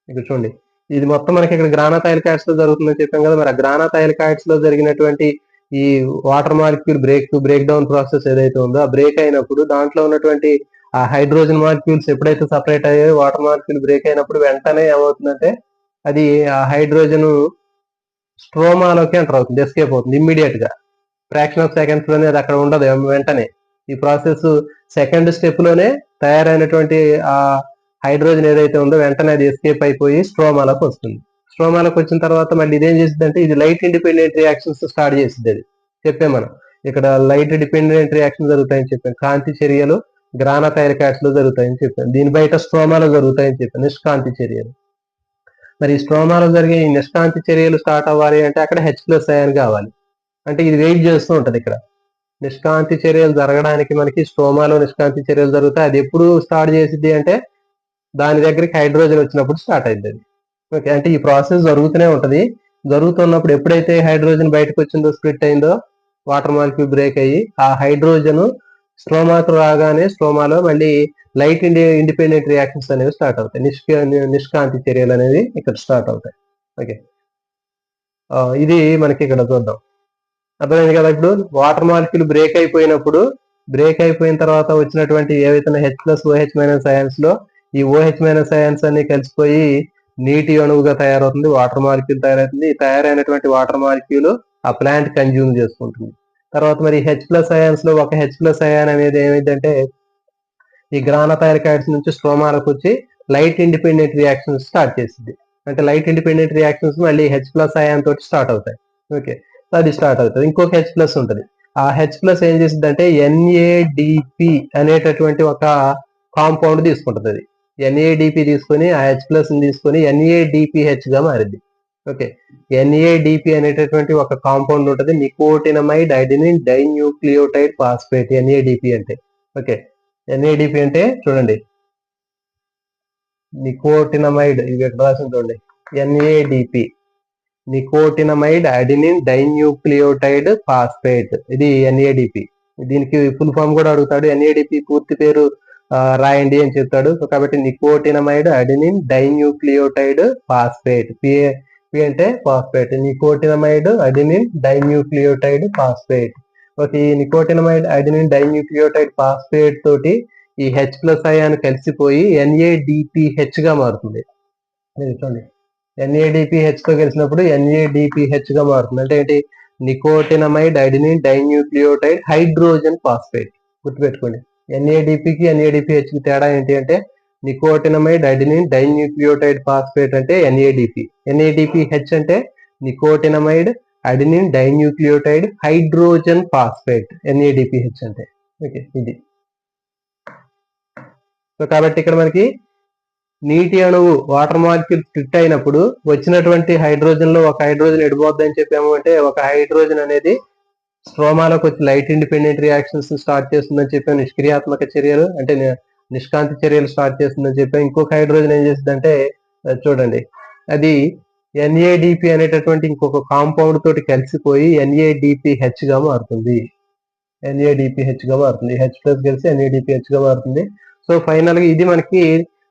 ఇక్కడ చూడండి, ఇది మొత్తం మనకి ఇక్కడ గ్రానాథైల్ కార్డ్స్ లో జరుగుతుందని చెప్పాం కదా. మరి ఆ గ్రానాథైల్ కార్డ్స్ లో జరిగినటువంటి ఈ water molecule break down process ఏదైతే ఉందో ఆ బ్రేక్ అయినప్పుడు దాంట్లో ఉన్నటువంటి ఆ హైడ్రోజన్ మాలిక్యూల్స్ ఎప్పుడైతే సపరేట్ అయ్యాయో వాటర్ మాలిక్యూల్ బ్రేక్ అయినప్పుడు వెంటనే ఏమవుతుందంటే అది ఆ హైడ్రోజన్ స్ట్రోమాలోకి ఎంటర్ అవుతుంది, ఎస్కేప్ అవుతుంది ఇమ్మీడియట్ గా. ఫ్రాక్షన్ ఆఫ్ సెకండ్స్ లోనే అది అక్కడ ఉండదు వెంటనే. ఈ ప్రాసెస్ సెకండ్ స్టెప్ లోనే తయారైనటువంటి ఆ హైడ్రోజన్ ఏదైతే ఉందో వెంటనే అది ఎస్కేప్ అయిపోయి స్ట్రోమాలోకి వస్తుంది. స్ట్రోమాలోకి వచ్చిన తర్వాత మళ్ళీ ఇదేం చేసింది అంటే ఇది లైట్ ఇండిపెండెంట్ రియాక్షన్స్ స్టార్ట్ చేసింది. అది చెప్పాం మనం, ఇక్కడ లైట్ డిపెండెంట్ రియాక్షన్ జరుగుతాయని చెప్పాం. కాంతి చర్యలు గ్రానాథైల్ కార్డ్స్ లో జరుగుతాయని చెప్పాం. దీని బయట స్ట్రోమాలో జరుగుతాయని చెప్పాం, నిష్కాంతి చర్యలు. మరి ఈ స్ట్రోమాలో జరిగే ఈ నిష్కాంతి చర్యలు స్టార్ట్ అవ్వాలి అంటే అక్కడ H+ అయాన్ కావాలి. అంటే ఇది వెయిట్ చేస్తూ ఉంటది. ఇక్కడ నిష్కాంతి చర్యలు జరగడానికి మనకి స్ట్రోమాలో నిష్కాంతి చర్యలు జరుగుతాయి. అది ఎప్పుడు స్టార్ట్ చేసిద్ది అంటే దాని దగ్గరికి హైడ్రోజన్ వచ్చినప్పుడు స్టార్ట్ అయింది అది. ఓకే, అంటే ఈ ప్రాసెస్ జరుగుతూనే ఉంటది. జరుగుతున్నప్పుడు ఎప్పుడైతే హైడ్రోజన్ బయటకు వచ్చిందో, స్ప్లిట్ అయిందో, వాటర్ మాలిక్యూల్ బ్రేక్ అయ్యి ఆ హైడ్రోజన్ స్ట్రోమాకు రాగానే స్ట్రోమాలో మళ్ళీ లైట్ ఇండిపెండెంట్ రియాక్షన్స్ అనేవి స్టార్ట్ అవుతాయి. నిష్కాంతి చర్యలు అనేవి ఇక్కడ స్టార్ట్ అవుతాయి. ఓకే, ఇది మనకి ఇక్కడ చూద్దాం, అర్థమైంది కదా. ఇప్పుడు వాటర్ మాలిక్యూల్ బ్రేక్ అయిపోయిన తర్వాత వచ్చినటువంటి ఏవైతే H+OH- అయాన్స్ లో ఈ OH- అయాన్స్ అన్ని కలిసిపోయి నీటి అణువుగా తయారవుతుంది, వాటర్ మాలిక్యూల్ తయారవుతుంది. ఈ తయారైనటువంటి వాటర్ మాలిక్యూల్ ఆ ప్లాంట్ కన్జ్యూమ్ చేసుకుంటుంది. తర్వాత మరి H+ అయాన్స్ లో ఒక H+ అయాన్ అనేది ఏమైందంటే ఈ గ్రానాథైల్ కార్డ్స్ నుంచి స్ట్రోమాలకు వచ్చి లైట్ ఇండిపెండెంట్ రియాక్షన్స్ స్టార్ట్ చేసింది. అంటే లైట్ ఇండిపెండెంట్ రియాక్షన్స్ మళ్ళీ H+ అయాన్ తోటి స్టార్ట్ అవుతాయి. ఓకే, అది స్టార్ట్ అవుతుంది. ఇంకొక H+ ఉంటుంది. ఆ H+ ఏం చేసింది అంటే NADP అనేటటువంటి ఒక కాంపౌండ్ తీసుకుంటుంది. అది NADP తీసుకొని ఆ H+ తీసుకొని NADPH గా మారింది. ఓకే, NADP అనేటటువంటి ఒక కాంపౌండ్ ఉంటుంది, nicotinamide adenine dinucleotide phosphate, NADP అంటే. ఓకే, NADP అంటే చూడండి నికోటినమైడ్, ఇవి ఎక్కడ రాసింది చూడండి, NADP nicotinamide adenine dinucleotide phosphate, ఇది NADP. దీనికి ఫుల్ ఫామ్ కూడా అడుగుతాడు, NADP పూర్తి పేరు రాయండి అని చెప్తాడు. కాబట్టి nicotinamide adenine dinucleotide phosphate, P అంటే phosphate, nicotinamide adenine dinucleotide phosphate. Okay, ఈ నికోటినమైడ్ అడినిన్ డైన్యూక్లియోటైడ్ ఫాస్ఫేట్ తోటి ఈ H+ అయాన్ కలిసిపోయి NADPH గా మారుతుంది. చూడండి, NADPH తో కలిసినప్పుడు NADPH గా మారుతుంది. అంటే ఏంటి, nicotinamide adenine dinucleotide hydrogen phosphate. గుర్తుపెట్టుకోండి, NADPకి NADPHకి తేడా ఏంటి అంటే నికోటినమైడ్ అడినిన్ డైన్యూక్లియోటైడ్ ఫాస్ఫేట్ అంటే NADP, NADPH అంటే nicotinamide adenine dinucleotide hydrogen phosphate, NADPH అంటే. ఓకే, ఇది. సో కాబట్టి ఇక్కడ మనకి నీటి అణువు వాటర్ మాలిక్యూల్ స్ప్లిట్ అయినప్పుడు వచ్చినటువంటి హైడ్రోజన్ లో ఒక హైడ్రోజన్ ఎడిపోద్దని చెప్పాము. అంటే ఒక హైడ్రోజన్ అనేది స్ట్రోమాలోకి వచ్చి లైట్ ఇండిపెండెంట్ రియాక్షన్స్ స్టార్ట్ చేస్తుందని చెప్పాను, నిష్క్రియాత్మక చర్యలు అంటే నిష్కాంతి చర్యలు స్టార్ట్ చేస్తుందని చెప్పాను. ఇంకొక హైడ్రోజన్ ఏం చేస్తుందంటే చూడండి, అది ఎన్ఏడిపి అనేటటువంటి ఇంకొక కాంపౌండ్ తోటి కలిసిపోయి ఎన్ఏడిపిహెచ్ గా మారుతుంది. ఎన్ఏడిపిహెచ్ గా మారుతుంది. హెచ్ ప్లస్ కలిసి ఎన్ఏడిపిహెచ్ గా మారుతుంది. సో ఫైనల్ గా ఇది మనకి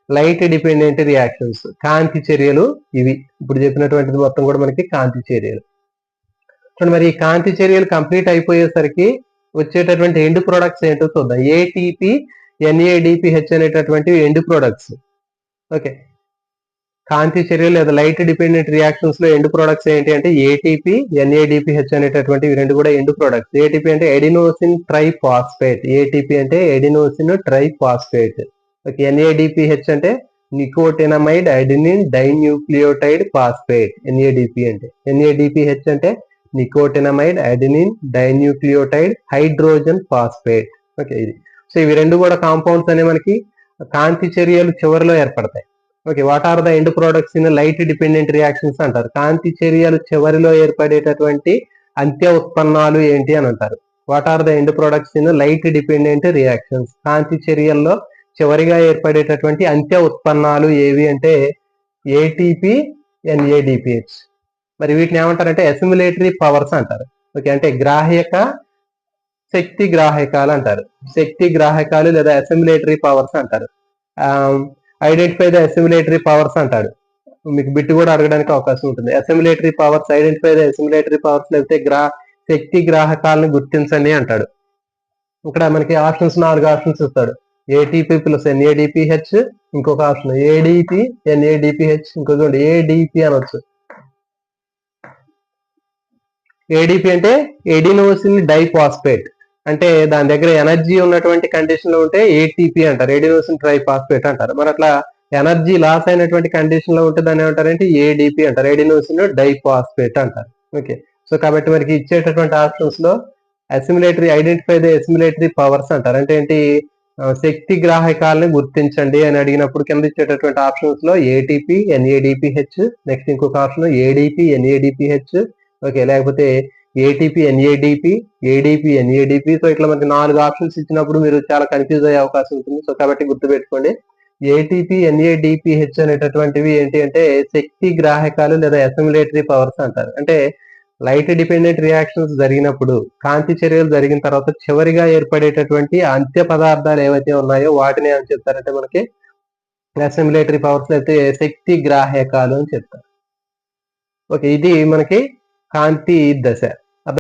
లైట్ డిపెండెంట్ రియాక్షన్స్, కాంతి చర్యలు ఇవి. ఇప్పుడు చెప్పినటువంటిది మొత్తం కూడా మనకి కాంతి చర్యలు. చూడండి, మరి ఈ కాంతి చర్యలు కంప్లీట్ అయిపోయేసరికి వచ్చేటటువంటి ఎండ్ ప్రొడక్ట్స్ ఏంటో చూద్దాం. ఏటీపీ ఎన్ఏడిపిహెచ్ అనేటటువంటి ఎండ్ ప్రొడక్ట్స్. ఓకే, కాంతి చర్యలు లేదా లైట్ డిపెండెంట్ రియాక్షన్స్ లో ఎండ్ ప్రొడక్ట్స్ ఏంటి అంటే ఏటీపీ ఎన్ఏడిపిహెచ్ అనేటటువంటి ఇవి రెండు కూడా ఎండ్ ప్రొడక్ట్స్. ఏటీపీ అంటే ఎడినోసిన్ ట్రైఫాస్ఫేట్. ఏటీపీ అంటే ఎడినోసిన్ ట్రైఫాస్ఫేట్. ఓకే, ఎన్ఏడిపిహెచ్ అంటే nicotinamide adenine dinucleotide phosphate. NADP అంటే ఎన్ఏడిపిహెచ్ అంటే nicotinamide adenine dinucleotide hydrogen phosphate. Okay, ఇది. సో ఇవి రెండు కూడా కాంపౌండ్స్ అనే మనకి కాంతి చర్యలు చివరిలో ఏర్పడతాయి. Okay, what are the end products in light dependent reactions అంటారు. కాంతి చర్యలు చివరిలో ఏర్పడేటటువంటి అంత్య ఉత్పన్నాలు ఏంటి అని అంటారు. What are the end products in light dependent reactions? కాంతి చర్యల్లో చివరిగా ఏర్పడేటటువంటి అంత్య ఉత్పన్నాలు ఏవి అంటే ఏటీపీ ఎన్ఏడిపిహెచ్. మరి వీటిని ఏమంటారంటే అసిమిలేటరీ పవర్స్ అంటారు. ఓకే, అంటే గ్రాహక శక్తి గ్రాహకాలు అంటారు. శక్తి గ్రాహకాలు లేదా అసిమిలేటరీ పవర్స్ అంటారు. ఐడెంటిఫై ద అసిమిలేటరీ పవర్స్ అంటాడు. మీకు బిట్ కూడా అడగడానికి అవకాశం ఉంటుంది. అసిమిలేటరీ పవర్స్, ఐడెంటిఫై ద అసిమిలేటరీ పవర్స్, లేకపోతే శక్తి గ్రాహకాలను గుర్తించండి అంటాడు. ఇక్కడ మనకి ఆప్షన్స్ 4 ఆప్షన్స్ ఇస్తాడు. ఏటీపీ ప్లస్ ఎన్ఏడిపిహెచ్, ఇంకొక ఆప్షన్ ఏడిపి ఎన్ఏడిపిహెచ్, ఇంకొక ఏడిపి అనొచ్చు. ఏడిపి అంటే ఎడినోసిన్ డైఫాస్ఫేట్. అంటే దాని దగ్గర ఎనర్జీ ఉన్నటువంటి కండిషన్ లో ఉంటే ఏటీపీ అంటారు, ఎడినోసిన్ ట్రైఫాస్ఫేట్ అంటారు. మరి అట్లా ఎనర్జీ లాస్ అయినటువంటి కండిషన్ లో ఉంటే దాన్ని ఏమంటారంటే ఏడిపి అంటారు, ఎడినోసిన్ డైఫాస్ఫేట్ అంటారు. ఓకే, సో కాబట్టి మనకి ఇచ్చేటటువంటి ఆప్షన్స్ లో అసిమిలేటరీ, ఐడెంటిఫై ద అసిమిలేటరీ పవర్స్ అంటారు. అంటే ఏంటి? శక్తి గ్రాహకాలని గుర్తించండి అని అడిగినప్పుడు కింద ఇచ్చేటటువంటి ఆప్షన్స్ లో ఏటీపీ ఎన్ఏడిపిహెచ్, నెక్స్ట్ ఇంకొక ఆప్షన్ ఏడిపి ఎన్ఏడిపిహెచ్, ఓకే, లేకపోతే ATP NADP, ADP NADP. So ఇట్లా మనకి 4 ఆప్షన్స్ ఇచ్చినప్పుడు మీరు చాలా కన్ఫ్యూజ్ అయ్యే అవకాశం ఉంటుంది. సో కాబట్టి గుర్తుపెట్టుకోండి, ఏటీపీ ఎన్ఏడిపిహెచ్ అనేటటువంటివి ఏంటి అంటే శక్తి గ్రాహకాలు లేదా అసిమిలేటరీ పవర్స్ అంటారు. అంటే లైట్ డిపెండెంట్ రియాక్షన్స్ జరిగినప్పుడు, కాంతి చర్యలు జరిగిన తర్వాత చివరిగా ఏర్పడేటటువంటి అంత్య పదార్థాలు ఏవైతే ఉన్నాయో వాటిని ఏమని చెప్తారంటే మనకి అసిమిలేటరీ పవర్స్ అయితే శక్తి గ్రాహకాలు అని చెప్తారు. ఓకే, ఇది మనకి కాంతి దశ.